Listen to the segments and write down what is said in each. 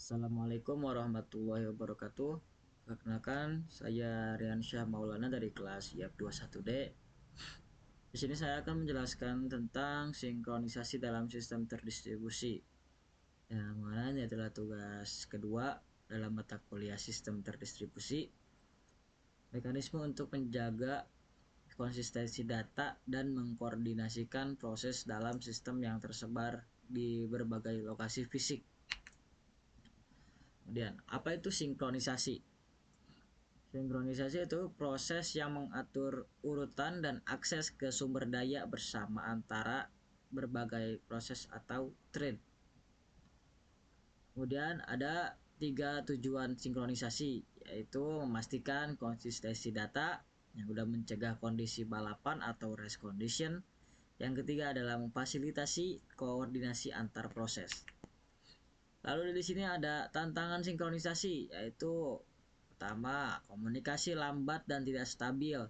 Assalamualaikum warahmatullahi wabarakatuh. Perkenalkan, saya Rian Syah Maulana dari kelas YAP 21D. Di sini saya akan menjelaskan tentang sinkronisasi dalam sistem terdistribusi. Yang mana ini adalah tugas kedua dalam mata kuliah sistem terdistribusi. Mekanisme untuk menjaga konsistensi data dan mengkoordinasikan proses dalam sistem yang tersebar di berbagai lokasi fisik. Kemudian, apa itu sinkronisasi? Sinkronisasi itu proses yang mengatur urutan dan akses ke sumber daya bersama antara berbagai proses atau thread. Kemudian ada 3 tujuan sinkronisasi, yaitu memastikan konsistensi data, yang sudah mencegah kondisi balapan atau race condition. Yang ketiga adalah memfasilitasi koordinasi antar proses. Lalu di sini ada tantangan sinkronisasi, yaitu pertama, komunikasi lambat dan tidak stabil,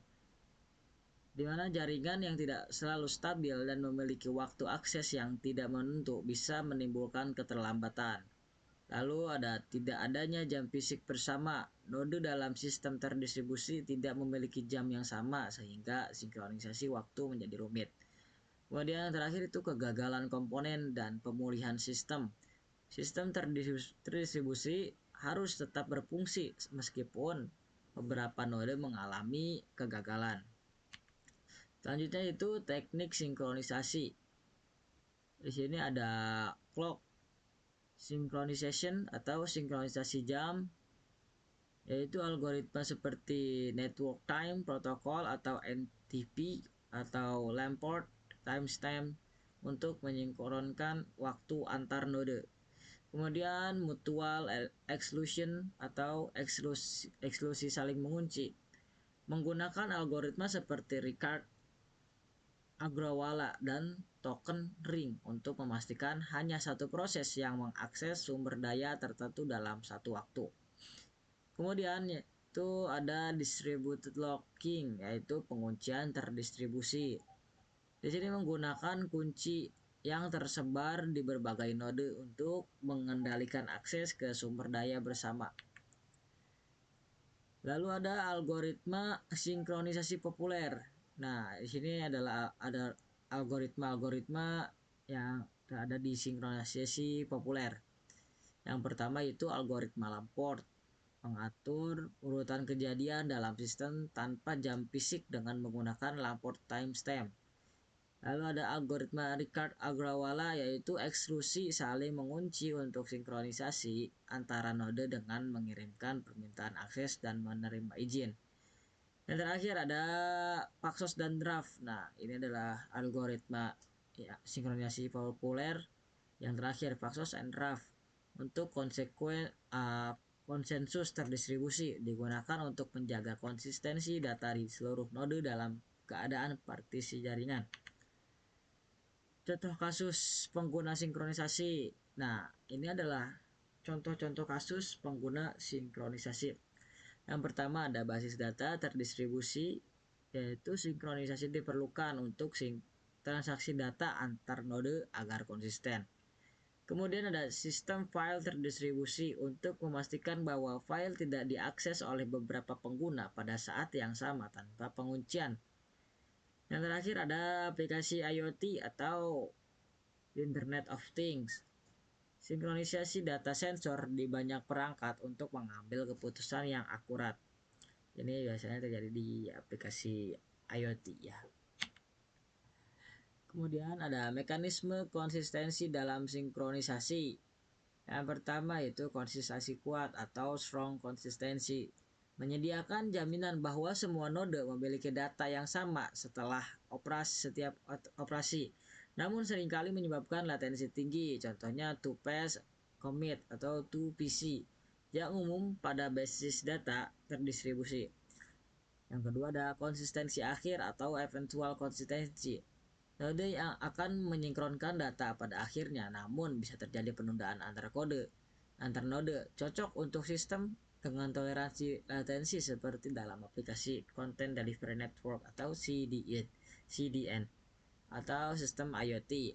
di mana jaringan yang tidak selalu stabil dan memiliki waktu akses yang tidak menentu bisa menimbulkan keterlambatan. Lalu ada tidak adanya jam fisik bersama. Node dalam sistem terdistribusi tidak memiliki jam yang sama sehingga sinkronisasi waktu menjadi rumit. Kemudian yang terakhir itu kegagalan komponen dan pemulihan sistem. Sistem terdistribusi harus tetap berfungsi meskipun beberapa node mengalami kegagalan. Selanjutnya itu teknik sinkronisasi. Di sini ada clock synchronization atau sinkronisasi jam, yaitu algoritma seperti network time protocol atau NTP atau Lamport timestamp untuk menyinkronkan waktu antar node. Kemudian mutual exclusion atau eksklusi saling mengunci, menggunakan algoritma seperti Ricard Agrawala dan token ring untuk memastikan hanya satu proses yang mengakses sumber daya tertentu dalam satu waktu. Kemudian itu ada distributed locking, yaitu penguncian terdistribusi. Di sini menggunakan kunci yang tersebar di berbagai node untuk mengendalikan akses ke sumber daya bersama. Lalu ada algoritma sinkronisasi populer. Nah, di sini ada algoritma-algoritma yang ada di sinkronisasi populer. Yang pertama itu algoritma Lamport, mengatur urutan kejadian dalam sistem tanpa jam fisik dengan menggunakan Lamport timestamp. Lalu ada algoritma Ricard Agrawala, yaitu eksklusi saling mengunci untuk sinkronisasi antara node dengan mengirimkan permintaan akses dan menerima izin. Yang terakhir ada Paxos dan Draft. Nah, ini adalah algoritma sinkronisasi populer. Yang terakhir Paxos and Draft untuk konsensus terdistribusi digunakan untuk menjaga konsistensi data di seluruh node dalam keadaan partisi jaringan. Contoh kasus pengguna sinkronisasi. Nah, ini adalah contoh-contoh kasus pengguna sinkronisasi. Yang pertama ada basis data terdistribusi, yaitu sinkronisasi diperlukan untuk transaksi data antar node agar konsisten. Kemudian ada sistem file terdistribusi untuk memastikan bahwa file tidak diakses oleh beberapa pengguna pada saat yang sama tanpa penguncian. Yang terakhir ada aplikasi IoT atau Internet of Things. Sinkronisasi data sensor di banyak perangkat untuk mengambil keputusan yang akurat. Ini biasanya terjadi di aplikasi IoT ya. Kemudian ada mekanisme konsistensi dalam sinkronisasi. Yang pertama itu konsistensi kuat atau strong konsistensi. Menyediakan jaminan bahwa semua node memiliki data yang sama setelah setiap operasi. Namun seringkali menyebabkan latensi tinggi, contohnya two-phase commit atau 2PC yang umum pada basis data terdistribusi. Yang kedua ada konsistensi akhir atau eventual konsistensi. Node yang akan menyinkronkan data pada akhirnya, namun bisa terjadi penundaan antar node, cocok untuk sistem dengan toleransi latensi seperti dalam aplikasi Content Delivery Network atau CDN atau sistem IoT.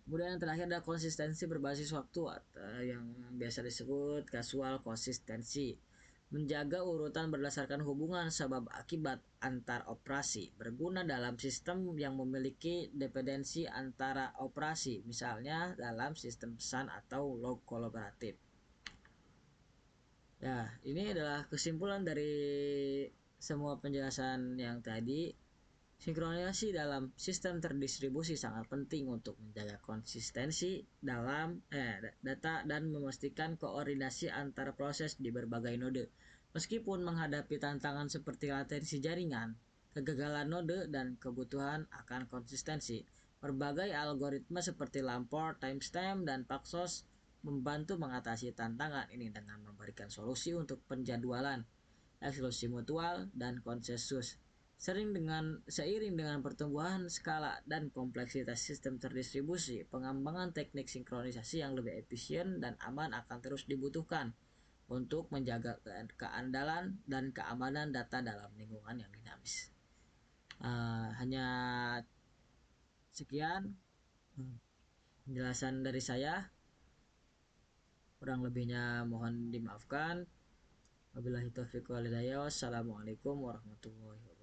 Kemudian yang terakhir ada konsistensi berbasis waktu atau yang biasa disebut casual konsistensi. Menjaga urutan berdasarkan hubungan sebab akibat antar operasi berguna dalam sistem yang memiliki dependensi antara operasi, misalnya dalam sistem pesan atau log kolaboratif. Ya, ini adalah kesimpulan dari semua penjelasan yang tadi. Sinkronisasi dalam sistem terdistribusi sangat penting untuk menjaga konsistensi dalam data dan memastikan koordinasi antar proses di berbagai node. Meskipun menghadapi tantangan seperti latensi jaringan, kegagalan node, dan kebutuhan akan konsistensi, berbagai algoritma seperti Lamport, timestamp, dan Paxos membantu mengatasi tantangan ini dengan memberikan solusi untuk penjadwalan, eksklusi mutual, dan konsensus. Seiring dengan pertumbuhan skala dan kompleksitas sistem terdistribusi, pengembangan teknik sinkronisasi yang lebih efisien dan aman akan terus dibutuhkan untuk menjaga keandalan dan keamanan data dalam lingkungan yang dinamis. Hanya sekian penjelasan dari saya. Kurang lebihnya mohon dimaafkan. Wabillahi taufiq walhidayah. Wassalamualaikum warahmatullahi wabarakatuh.